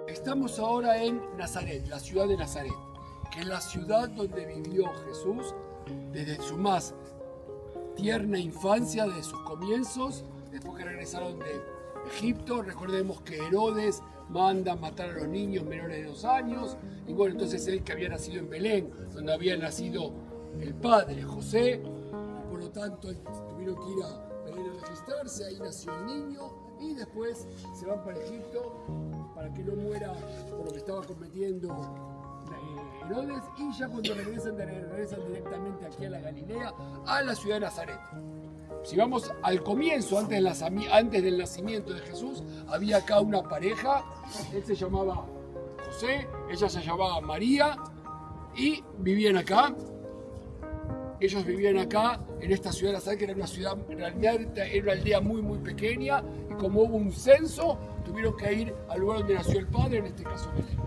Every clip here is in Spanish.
Estamos ahora en Nazaret, la ciudad de Nazaret, que es la ciudad donde vivió Jesús desde su más tierna infancia, de sus comienzos, después que regresaron de Egipto. Recordemos que Herodes manda matar a los niños menores de 2 años, y bueno, entonces él, que había nacido en Belén, donde había nacido el padre José, y por lo tanto tuvieron que ir a Belén a registrarse, ahí nació el niño, y después se van para Egipto para que no muera por lo que estaba cometiendo Herodes, y ya cuando regresan directamente aquí a la Galilea, a la ciudad de Nazaret. Si vamos al comienzo, antes del nacimiento de Jesús, había acá una pareja. Él se llamaba José, ella se llamaba María, y vivían acá. Ellos vivían acá, en esta ciudad de Nazaret, que era una ciudad, en realidad era una aldea muy muy pequeña, y como hubo un censo, tuvieron que ir al lugar donde nació el padre, en este caso Belén.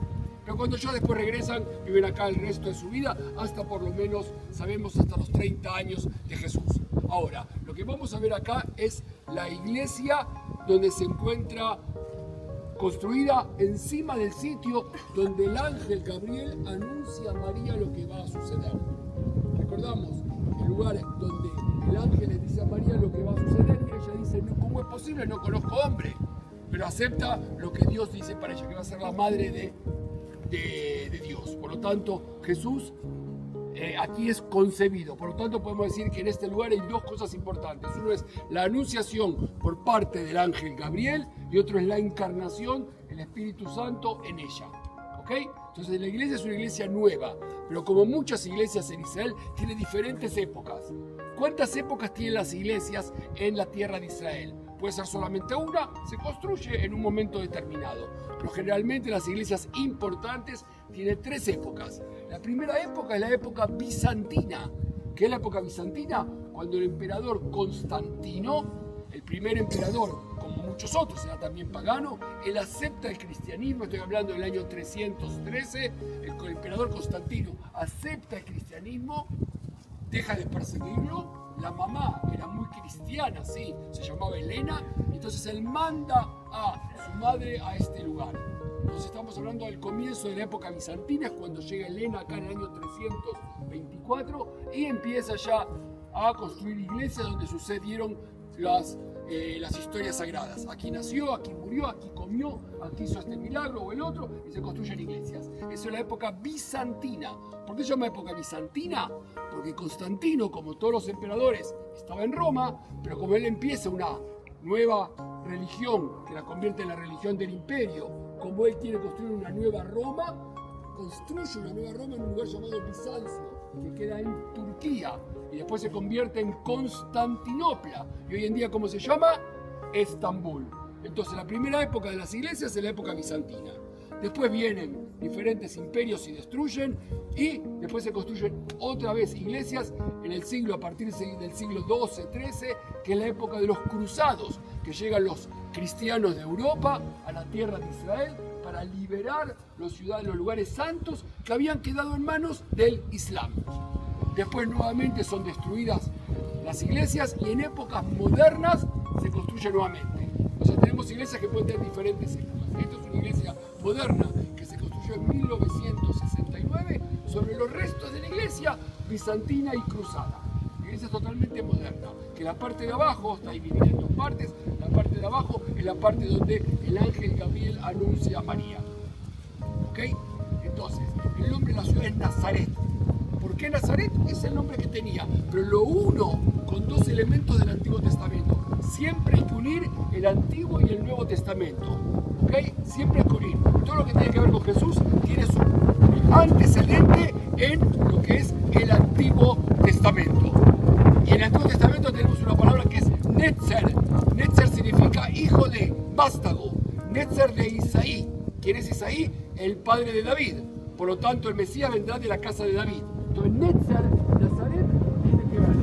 Pero cuando ya después regresan, viven acá el resto de su vida, hasta por lo menos, sabemos, hasta los 30 años de Jesús. Ahora, lo que vamos a ver acá es la iglesia donde se encuentra construida encima del sitio donde el ángel Gabriel anuncia a María lo que va a suceder. Recordamos el lugar donde el ángel le dice a María lo que va a suceder, y ella dice: no, ¿cómo es posible? No conozco hombre. Pero acepta lo que Dios dice para ella, que va a ser la madre de Dios. Por lo tanto, Jesús aquí es concebido. Por lo tanto, podemos decir que en este lugar hay 2 cosas importantes. Uno es la anunciación por parte del ángel Gabriel, y otro es la encarnación, el Espíritu Santo en ella. ¿Ok? Entonces la iglesia es una iglesia nueva, pero como muchas iglesias en Israel, tiene diferentes épocas. ¿Cuántas épocas tienen las iglesias en la tierra de Israel? Puede ser solamente una, se construye en un momento determinado. Pero generalmente las iglesias importantes tienen 3 épocas. La primera época es la época bizantina. ¿Qué es la época bizantina? Cuando el emperador Constantino, el primer emperador, como muchos otros, era también pagano, él acepta el cristianismo. Estoy hablando del año 313, el emperador Constantino acepta el cristianismo, deja de perseguirlo. La mamá era muy cristiana, sí, se llamaba Helena, entonces él manda a su madre a este lugar. Entonces estamos hablando del comienzo de la época bizantina, es cuando llega Helena acá en el año 324, y empieza ya a construir iglesias donde sucedieron las historias sagradas. Aquí nació, aquí murió, aquí comió, aquí hizo este milagro o el otro, y se construyen iglesias. Esa es la época bizantina. ¿Por qué se llama época bizantina? Porque Constantino, como todos los emperadores, estaba en Roma, pero como él empieza una nueva religión, que la convierte en la religión del imperio, como él quiere construir una nueva Roma, construye una nueva Roma en un lugar llamado Bizancio, que queda en Turquía, y después se convierte en Constantinopla, y hoy en día, ¿cómo se llama? Estambul. Entonces la primera época de las iglesias es la época bizantina. Después vienen diferentes imperios y destruyen, y después se construyen otra vez iglesias en el siglo, a partir del siglo XII, XIII, que es la época de los cruzados, que llegan los cristianos de Europa a la tierra de Israel para liberar los lugares santos que habían quedado en manos del Islam. Después nuevamente son destruidas las iglesias, y en épocas modernas se construye nuevamente. O sea, tenemos iglesias que pueden tener diferentes épocas. Esta es una iglesia moderna que se construyó en 1969 sobre los restos de la iglesia bizantina y cruzada. La iglesia es totalmente moderna, que la parte de abajo está dividida en 2 partes. La parte de abajo es la parte donde el ángel Gabriel anuncia a María. ¿Ok? Entonces, el nombre de la ciudad es Nazaret. ¿Por qué Nazaret? Es el nombre que tenía, pero lo uno con 2 elementos del Antiguo Testamento. Siempre hay que unir el Antiguo y el Nuevo Testamento. ¿Ok? Siempre hay que unir. Todo lo que tiene que ver con Jesús tiene su antecedente en lo que es el Antiguo Testamento. Y en el Antiguo Testamento tenemos una palabra que es Netzer. Netzer significa hijo de, vástago. Netzer de Isaí. ¿Quién es Isaí? El padre de David. Por lo tanto, el Mesías vendrá de la casa de David. Entonces, Netzer, Nazaret, tiene que ver.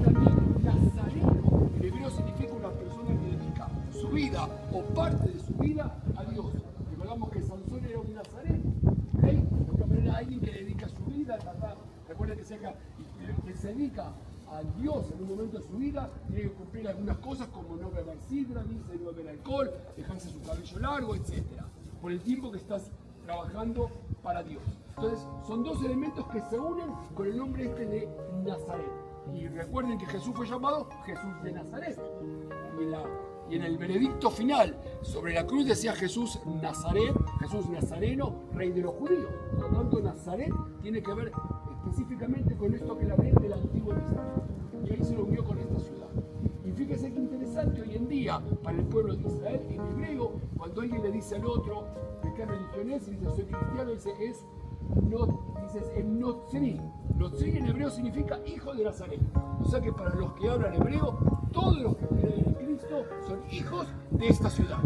También Nazareno, en hebreo, significa una persona que dedica su vida o parte de su vida a Dios. Recordamos que Sansón era un nazareno. ¿Okay? De alguna manera, alguien que dedica su vida, recuerden que se dedica a Dios en un momento de su vida, tiene que cumplir algunas cosas como no beber sidra, dice, no beber alcohol, dejarse su cabello largo, etc. por el tiempo que estás trabajando para Dios. Entonces, son dos elementos que se unen con el nombre este de Nazaret. Y recuerden que Jesús fue llamado Jesús de Nazaret. Y en el veredicto final sobre la cruz decía Jesús Nazaret, Jesús Nazareno, rey de los judíos. Por lo tanto, Nazaret tiene que ver específicamente con esto que la ven del Antiguo Testamento. Y ahí se lo unió con esta ciudad. Y fíjese qué interesante hoy en día para el pueblo de Israel, en hebreo, cuando alguien le dice al otro de qué religión es, y dice soy cristiano, dice es Notzri. Notzri en hebreo significa hijo de Nazaret. O sea que para los que hablan hebreo, todos los que creen en Cristo son hijos de esta ciudad.